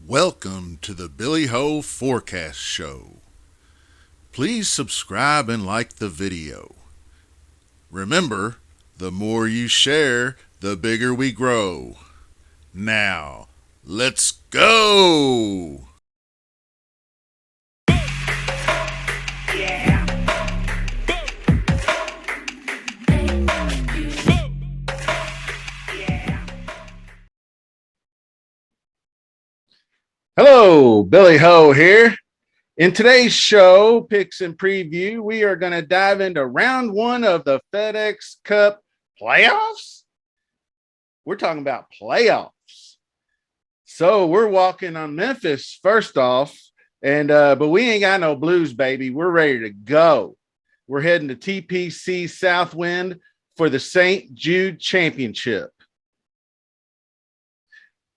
Welcome to the Billy Ho Forecast Show. Please subscribe and like the video. Remember, the more you share, the bigger we grow. Now, let's go! Hello, Billy Ho here. In today's show, Picks and Preview, we are going to dive into round one of the FedEx Cup playoffs. We're talking about playoffs. So we're walking on Memphis first off, but we ain't got no blues, baby. We're ready to go. We're heading to TPC Southwind for the St. Jude Championship.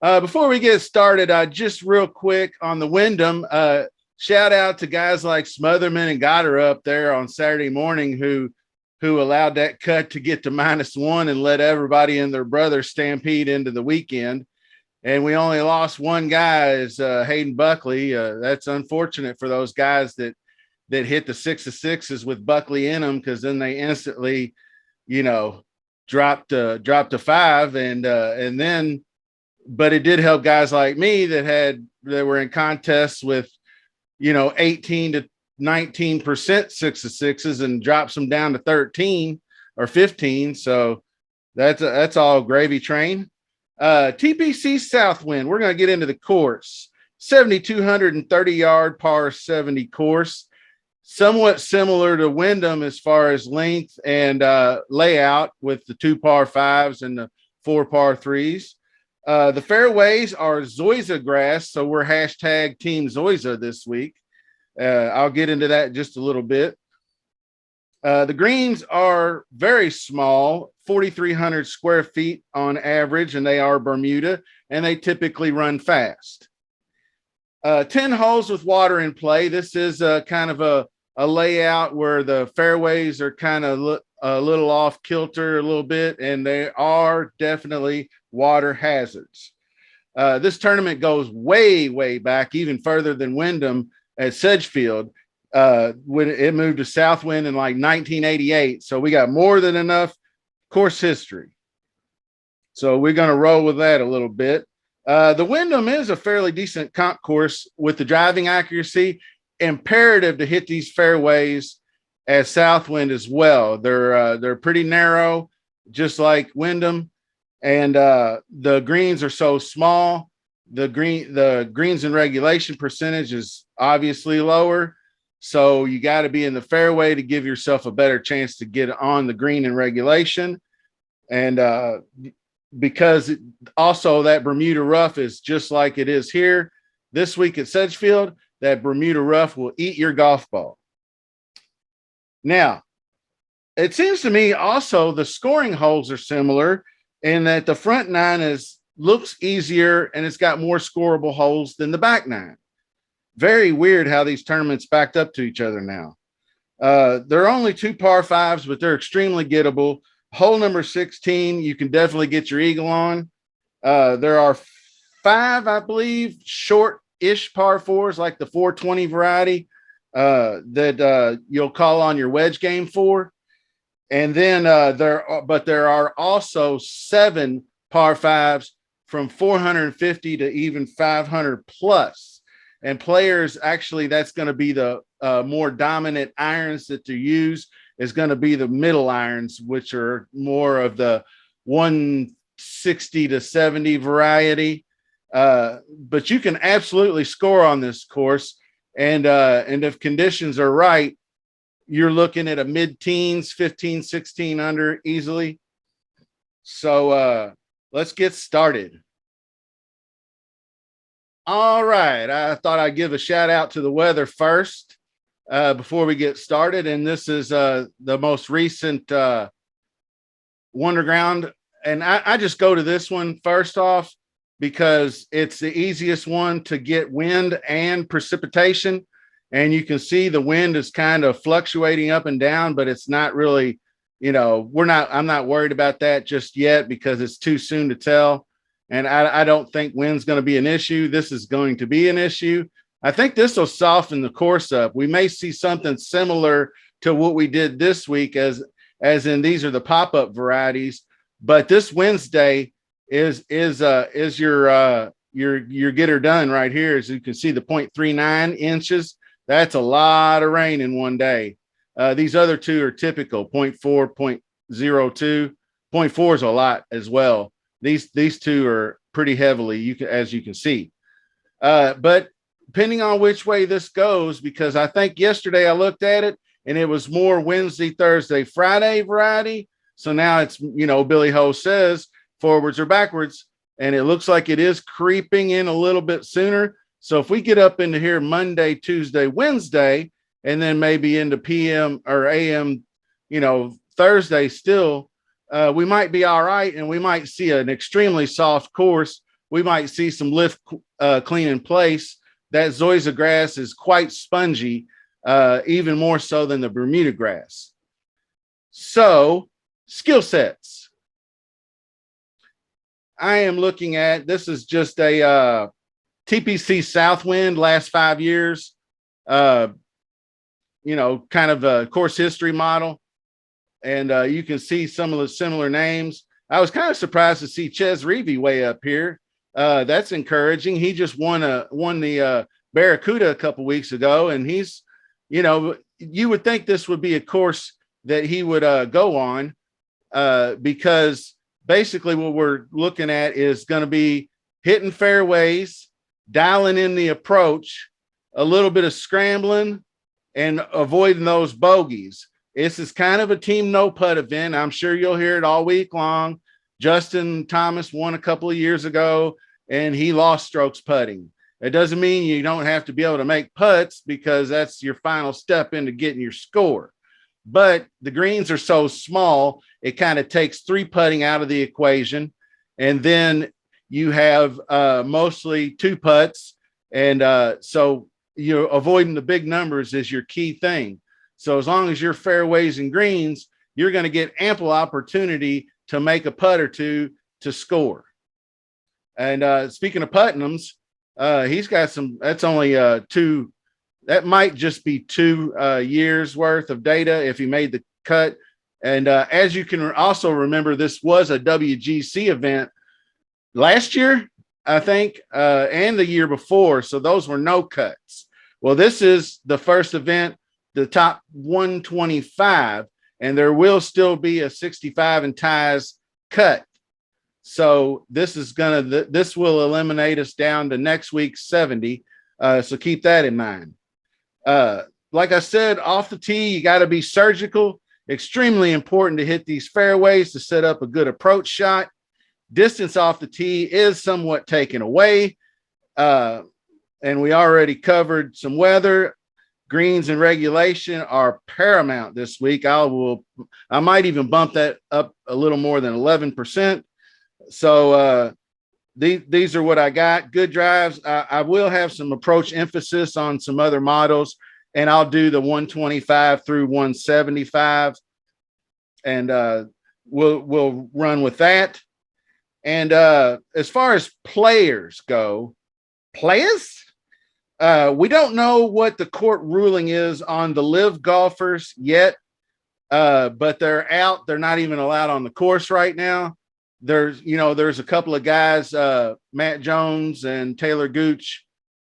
Before we get started, just real quick on the Wyndham, shout out to guys like Smotherman and Goddard up there on Saturday morning who allowed that cut to get to -1 and let everybody and their brother stampede into the weekend. And we only lost one guy, is Hayden Buckley. That's unfortunate for those guys that hit the 6 of 6s with Buckley in them, because then they instantly, dropped a 5, and then. But it did help guys like me that were in contests with, 18 to 19% 6 of 6s and drops them down to 13 or 15. So that's all gravy train. TPC Southwind, we're going to get into the course. 7,230-yard par 70 course, somewhat similar to Wyndham as far as length and layout, with the 2 par 5s and the 4 par 3s. The fairways are Zoysia grass, so we're hashtag Team Zoysia this week. I'll get into that in just a little bit. The greens are very small, 4,300 square feet on average, and they are Bermuda, and they typically run fast. 10 holes with water in play. This is kind of a layout where the fairways are kind of a little off kilter a little bit, and they are definitely water hazards. This tournament goes way, way back, even further than Wyndham at Sedgefield, when it moved to Southwind in like 1988. So we got more than enough course history. So we're going to roll with that a little bit. The Wyndham is a fairly decent comp course with the driving accuracy. Imperative to hit these fairways at Southwind as well. They're pretty narrow, just like Wyndham, and the greens are so small. The greens in regulation percentage is obviously lower, so you got to be in the fairway to give yourself a better chance to get on the green in regulation. And because also that Bermuda rough is just like it is here this week at Sedgefield, that Bermuda rough will eat your golf ball. Now, it seems to me also the scoring holes are similar in that the front 9 looks easier and it's got more scoreable holes than the back 9. Very weird how these tournaments backed up to each other now. There are only 2 par 5s, but they're extremely gettable. Hole number 16, you can definitely get your eagle on. There are 5, I believe, short-ish par 4s, like the 420 variety, that you'll call on your wedge game for. And then there are also 7 par 5s from 450 to even 500 plus. And players, actually, that's going to be the more dominant irons that they use, is going to be the middle irons, which are more of the 160 to 70 variety. But you can absolutely score on this course. And if conditions are right, you're looking at a mid-teens, 15, 16 under easily. So let's get started. All right. I thought I'd give a shout out to the weather first before we get started. And this is the most recent Wonderground. And I just go to this one first off because it's the easiest one to get wind and precipitation. And you can see the wind is kind of fluctuating up and down, but it's not really, I'm not worried about that just yet because it's too soon to tell. And I don't think wind's going to be an issue. This is going to be an issue. I think this will soften the course up. We may see something similar to what we did this week, as in these are the pop-up varieties. But this Wednesday is your get her done right here. As you can see, the 0.39 inches. That's a lot of rain in one day. These other two are typical, 0.4, 0.02. 0.4 is a lot as well. These two are pretty heavily, as you can see. But depending on which way this goes, because I think yesterday I looked at it and it was more Wednesday, Thursday, Friday variety. So now it's, Billy Ho says forwards or backwards, and it looks like it is creeping in a little bit sooner. So if we get up into here Monday, Tuesday, Wednesday, and then maybe into PM or AM, Thursday still, we might be all right, and we might see an extremely soft course. We might see some lift clean in place. That Zoysia grass is quite spongy, even more so than the Bermuda grass. So, skill sets. I am looking at, this is just a TPC Southwind last 5 years, kind of a course history model. And you can see some of the similar names. I was kind of surprised to see Ches Reavie way up here. That's encouraging. He just won the Barracuda a couple weeks ago, and he's, you would think this would be a course that he would go on, because basically what we're looking at is going to be hitting fairways, dialing in the approach, a little bit of scrambling, and avoiding those bogeys. This is kind of a team no putt event. I'm sure you'll hear it all week long. Justin Thomas won a couple of years ago, and he lost strokes putting. It doesn't mean you don't have to be able to make putts, because that's your final step into getting your score. But the greens are so small, it kind of takes 3 putting out of the equation. And then you have mostly 2 putts. And so you're avoiding the big numbers is your key thing. So as long as you're fairways and greens, you're going to get ample opportunity to make a putt or two to score. And speaking of Putnams, he's got some, that's only 2, that might just be 2 years worth of data if he made the cut. And as you can also remember, this was a WGC event last year, I think, and the year before. So those were no cuts. Well, this is the first event, the top 125, and there will still be a 65 and ties cut. So this will eliminate us down to next week's 70. So keep that in mind. Like I said, off the tee, you got to be surgical. Extremely important to hit these fairways to set up a good approach shot. Distance off the tee is somewhat taken away. And we already covered some weather. Greens and regulation are paramount this week. I might even bump that up a little more than 11%. So these are what I got. Good drives. I will have some approach emphasis on some other models, and I'll do the 125 through 175, and we'll run with that. And as far as players go, we don't know what the court ruling is on the live golfers yet, but they're out. They're not even allowed on the course right now. There's a couple of guys, Matt Jones and Taylor Gooch,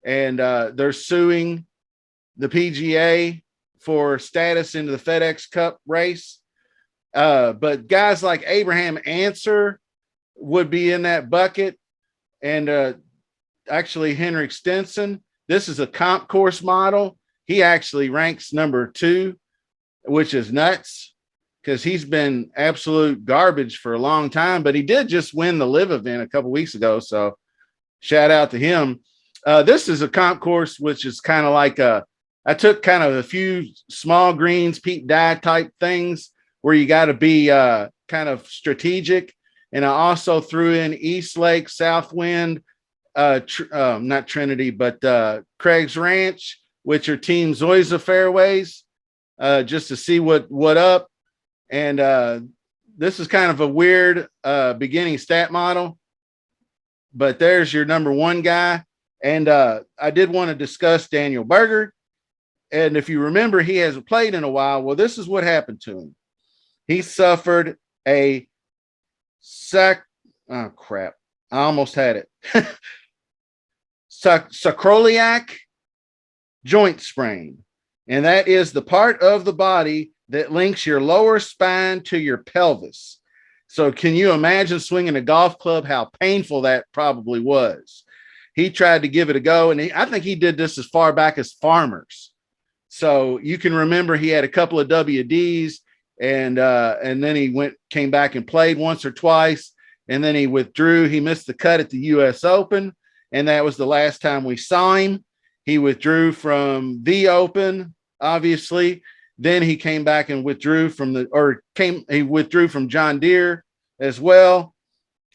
and they're suing the PGA for status into the FedEx Cup race. But guys like Abraham Answer would be in that bucket, and actually Henrik Stenson. This is a comp course model. He actually ranks number 2, which is nuts because he's been absolute garbage for a long time, but he did just win the live event a couple weeks ago. So shout out to him. This is a comp course, which is kind of like I took kind of a few small greens, Pete Dye type things where you got to be kind of strategic. And I also threw in East Lake, Southwind, not Trinity, but Craig's Ranch, which are Team Zoysia fairways, just to see what up. And this is kind of a weird beginning stat model. but there's your number one guy. And I did want to discuss Daniel Berger. And if you remember, he hasn't played in a while. Well, this is what happened to him. He suffered a oh crap. I almost had it. Sacroiliac joint sprain. And that is the part of the body that links your lower spine to your pelvis. So can you imagine swinging a golf club, how painful that probably was? He tried to give it a go, and I think he did this as far back as Farmers. So you can remember he had a couple of WDs, and then he came back and played once or twice, and then he withdrew. He missed the cut at the U.S. Open, and that was the last time we saw him. He withdrew from the Open, obviously. Then he came back and withdrew from John Deere as well.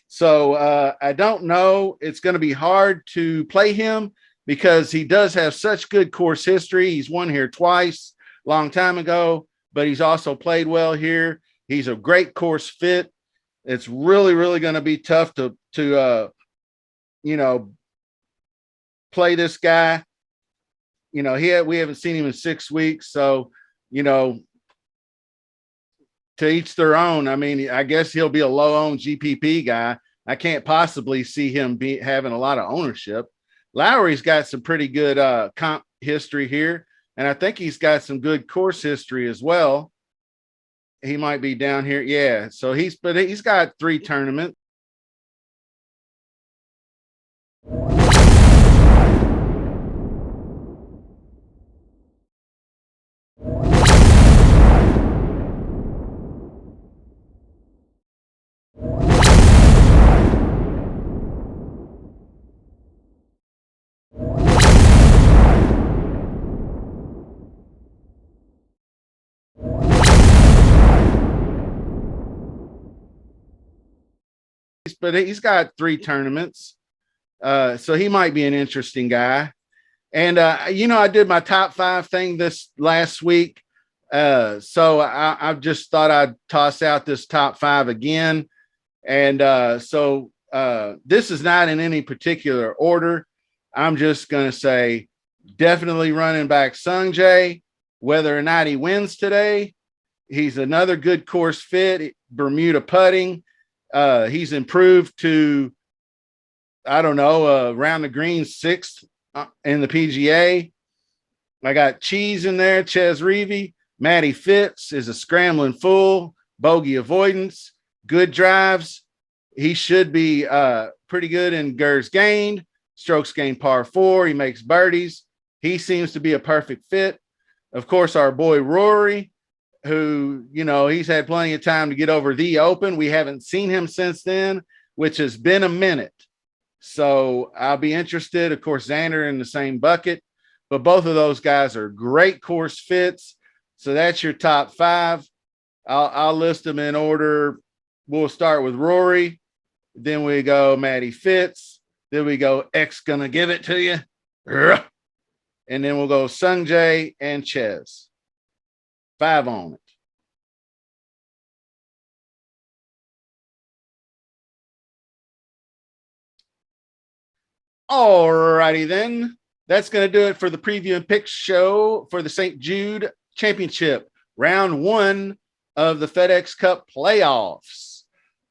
So I don't know. It's going to be hard to play him because he does have such good course history. He's won here twice, long time ago, but he's also played well here. He's a great course fit. It's really, really going to be tough to play this guy. We haven't seen him in 6 weeks. So, to each their own. I mean, I guess he'll be a low-owned GPP guy. I can't possibly see him having a lot of ownership. Lowry's got some pretty good comp history here, and I think he's got some good course history as well. He might be down here. Yeah, so he's got 3 tournaments. But he's got 3 tournaments. So he might be an interesting guy. And, I did my top 5 thing this last week. So I just thought I'd toss out this top 5 again. And so this is not in any particular order. I'm just going to say definitely running back Sungjae, whether or not he wins today. He's another good course fit, Bermuda putting. He's improved to, around the green 6th in the PGA. I got Cheese in there, Ches Reavie. Matty Fitz is a scrambling fool, bogey avoidance, good drives. He should be pretty good in Gers gained, strokes gained par 4. He makes birdies. He seems to be a perfect fit. Of course, our boy Rory, who, he's had plenty of time to get over the Open. We haven't seen him since then, which has been a minute. So I'll be interested. Of course, Xander in the same bucket, but both of those guys are great course fits. So that's your top 5. I'll list them in order. We'll start with Rory. Then we go Matty Fitz. Then we go X gonna give it to you. And then we'll go Sungjae and Ches. 5 on it. All righty then. That's going to do it for the preview and picks show for the St. Jude Championship, round 1 of the FedEx Cup playoffs.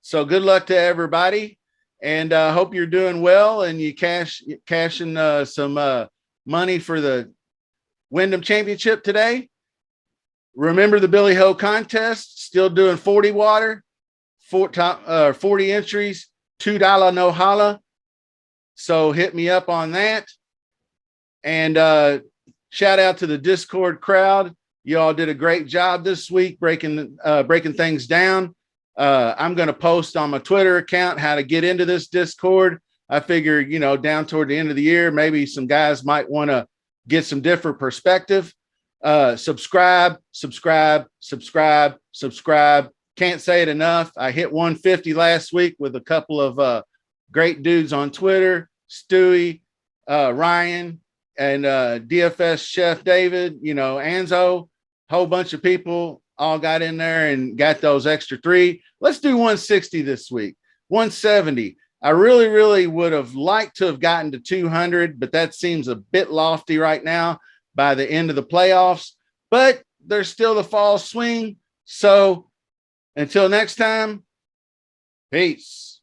So good luck to everybody, and hope you're doing well and you cashing some money for the Wyndham Championship today. Remember the Billy Ho contest, still doing 40 water, 40 entries, $2 no holla. So hit me up on that. And shout out to the Discord crowd. You all did a great job this week breaking things down. I'm going to post on my Twitter account how to get into this Discord. I figure, down toward the end of the year, maybe some guys might want to get some different perspective. Subscribe. Can't say it enough. I hit 150 last week with a couple of great dudes on Twitter, Stewie, Ryan, and DFS Chef David, Anzo, whole bunch of people all got in there and got those extra 3. Let's do 160 this week, 170. I really, really would have liked to have gotten to 200, but that seems a bit lofty right now by the end of the playoffs. But there's still the fall swing. So until next time, peace.